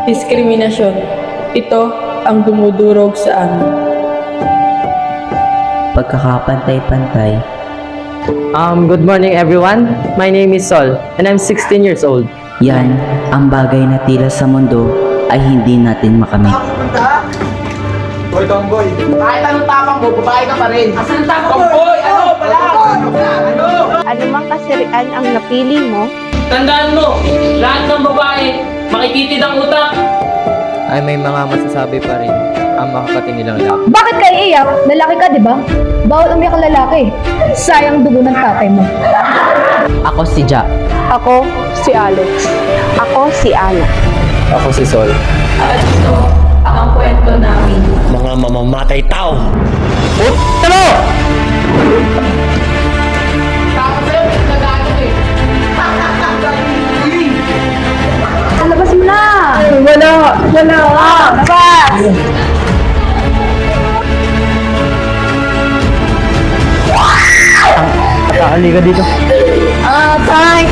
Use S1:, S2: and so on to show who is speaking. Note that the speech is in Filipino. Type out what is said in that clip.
S1: diskriminasyon. Ito ang dumudurog sa amin.
S2: Pagkakapantay-pantay.
S3: Good morning everyone. My name is Sol and I'm 16 years old.
S2: Yan ang bagay na tila sa mundo ay hindi natin makamit.
S4: Boy, tomboy.
S5: Kahit anong tapang mo, babae ka pa rin. Asan ang tapang? Tomboy! Ano? Pala! Ano?
S6: Anumang kasirian ang napili mo,
S7: Tandaan mo, lahat ng babae, makititid ang utak.
S3: Ay may mga masasabi pa rin ang makakatinilang lab.
S8: Bakit ka iiyak? Lalaki ka, di ba? Bawal umiyak ang lalaki. Sayang dugo ng tatay mo.
S2: Ako si Ja.
S6: ako si Alex. Ako si Ana.
S3: Ako si Sol.
S1: At ito ang kwento namin.
S4: Mga mamamatay tao.
S5: Tapos sa'yo, nagagalit eh.
S8: Labas mo na! Wala! Labas!
S3: Halika dito.
S8: Tay!